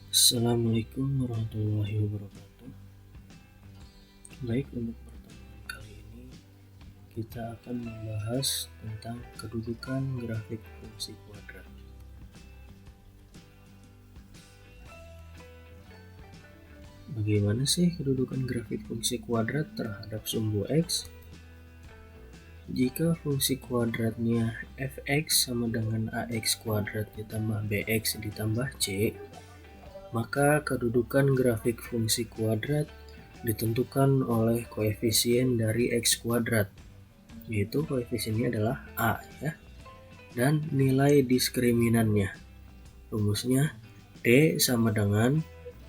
Assalamualaikum warahmatullahi wabarakatuh. Baik, untuk pertemuan kali ini kita akan membahas tentang kedudukan grafik fungsi kuadrat. Bagaimana sih kedudukan grafik fungsi kuadrat terhadap sumbu X? Jika fungsi kuadratnya fx sama dengan ax kuadrat ditambah bx ditambah c, maka kedudukan grafik fungsi kuadrat ditentukan oleh koefisien dari x kuadrat, yaitu koefisiennya adalah a ya, dan nilai diskriminannya. Rumusnya D sama dengan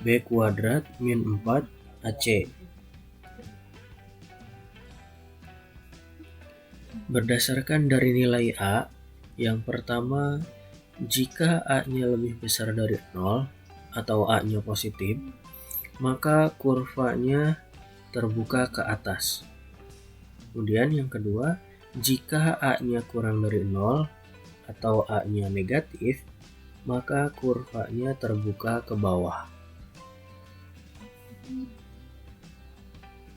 b kuadrat min 4 ac. Berdasarkan dari nilai a, yang pertama, jika a-nya lebih besar dari 0 atau a-nya positif, maka kurvanya terbuka ke atas. Kemudian yang kedua, jika a-nya kurang dari 0 atau a-nya negatif, maka kurvanya terbuka ke bawah.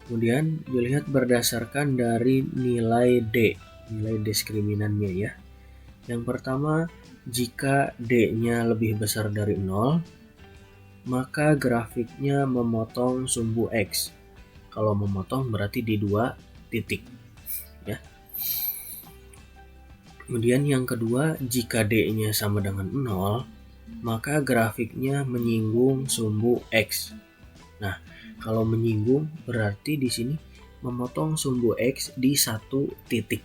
Kemudian dilihat berdasarkan dari nilai D, nilai diskriminannya ya. Yang pertama, jika D-nya lebih besar dari 0, maka grafiknya memotong sumbu X. Kalau memotong berarti di 2 titik ya. Kemudian yang kedua, jika D-nya sama dengan 0, maka grafiknya menyinggung sumbu X. Nah, kalau menyinggung berarti di sini memotong sumbu X di 1 titik.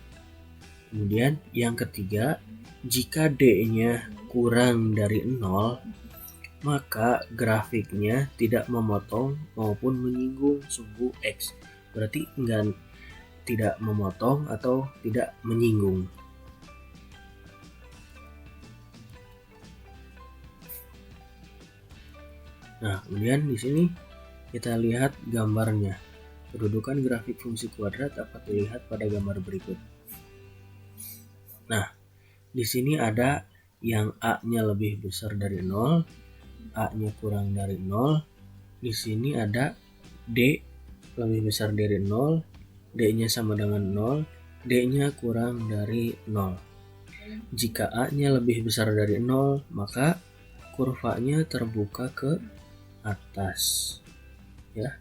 Kemudian yang ketiga, jika D-nya kurang dari 0, maka grafiknya tidak memotong maupun menyinggung sumbu X. Berarti tidak memotong atau tidak menyinggung. Nah, kemudian di sini kita lihat gambarnya. Kedudukan grafik fungsi kuadrat dapat dilihat pada gambar berikut. Nah, di sini ada yang a-nya lebih besar dari 0, a-nya kurang dari 0. Di sini ada d lebih besar dari 0, d-nya sama dengan 0, d-nya kurang dari 0. Jika a-nya lebih besar dari 0, maka kurvanya terbuka ke atas ya.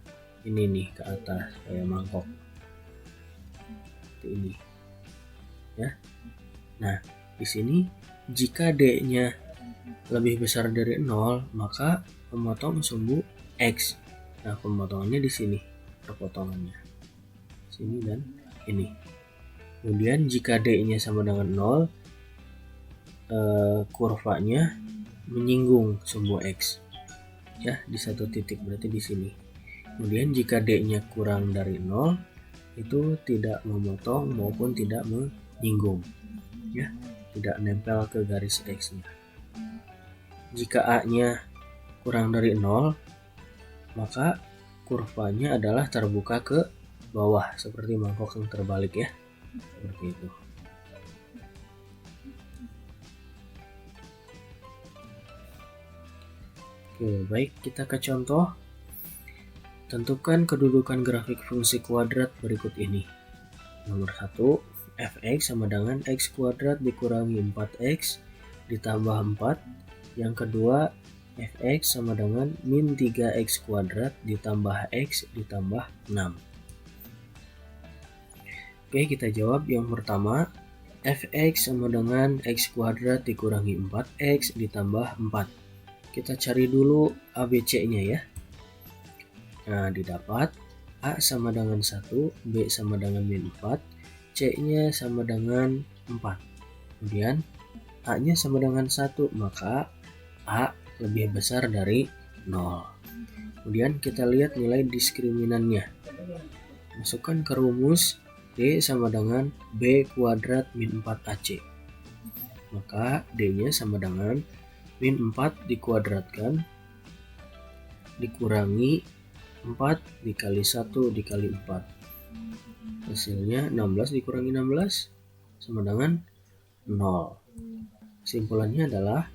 Ini nih ke atas kayak mangkok seperti ini ya. Nah, di sini jika D-nya lebih besar dari 0, maka memotong sumbu X. Nah, pemotongannya di sini, perpotongannya sini dan ini. Kemudian jika D-nya sama dengan 0, kurvanya menyinggung sumbu X ya di 1 titik, berarti di sini. Kemudian jika D-nya kurang dari 0, itu tidak memotong maupun tidak menyinggung ya, tidak nempel ke garis X-nya. Jika A-nya kurang dari 0, maka kurvanya adalah terbuka ke bawah seperti mangkok yang terbalik ya, seperti itu. Oke, baik, kita ke contoh. Tentukan kedudukan grafik fungsi kuadrat berikut ini. Nomor 1, fx sama dengan x kuadrat dikurangi 4x ditambah 4. Yang kedua, fx sama dengan min 3x kuadrat ditambah x ditambah 6. Oke, kita jawab yang pertama. Fx sama dengan x kuadrat dikurangi 4x ditambah 4. Kita cari dulu ABC-nya ya. Nah, didapat A sama dengan 1, B sama dengan min 4, C-nya sama dengan 4. Kemudian A-nya sama dengan 1, maka A lebih besar dari 0. Kemudian kita lihat nilai diskriminannya. Masukkan ke rumus D sama dengan B kuadrat min 4AC. Maka D-nya sama dengan min 4 dikuadratkan dikurangi 4 dikali 1 dikali 4. Hasilnya 16 dikurangi 16 sama dengan 0. Kesimpulannya adalah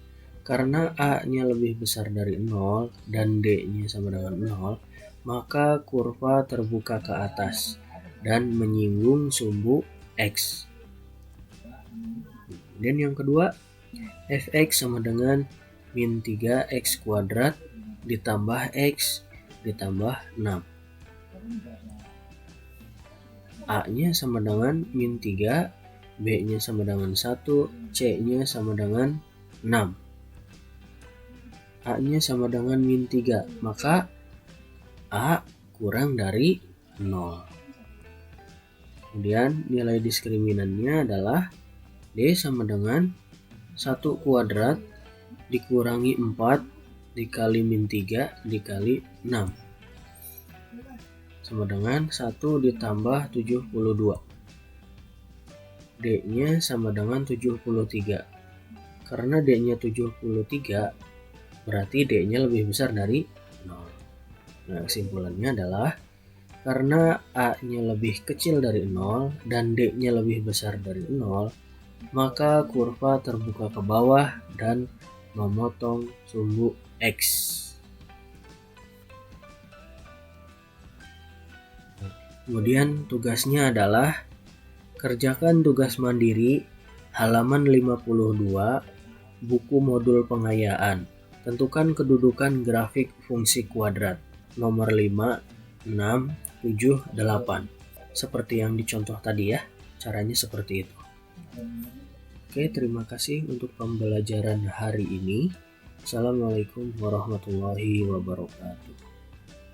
Karena A-nya lebih besar dari 0 dan D-nya sama dengan 0, maka kurva terbuka ke atas dan menyinggung sumbu X. Dan yang kedua, fx sama dengan min 3x kuadrat ditambah x ditambah 6. A-nya sama dengan min 3, B-nya sama dengan 1, C-nya sama dengan 6. A-nya sama dengan min 3, maka A kurang dari 0. Kemudian nilai diskriminannya adalah D sama dengan 1 kuadrat dikurangi 4 dikali min 3 dikali 6 sama dengan 1 ditambah 72. D-nya sama dengan 73. Karena D-nya 73, berarti D-nya lebih besar dari 0. Nah, kesimpulannya adalah karena A-nya lebih kecil dari 0 dan D-nya lebih besar dari 0, maka kurva terbuka ke bawah dan memotong sumbu X. Kemudian tugasnya adalah kerjakan tugas mandiri halaman 52 buku modul pengayaan. Tentukan kedudukan grafik fungsi kuadrat nomor 5, 6, 7, 8. Seperti yang dicontoh tadi ya, caranya seperti itu. Oke, terima kasih untuk pembelajaran hari ini. Assalamualaikum warahmatullahi wabarakatuh.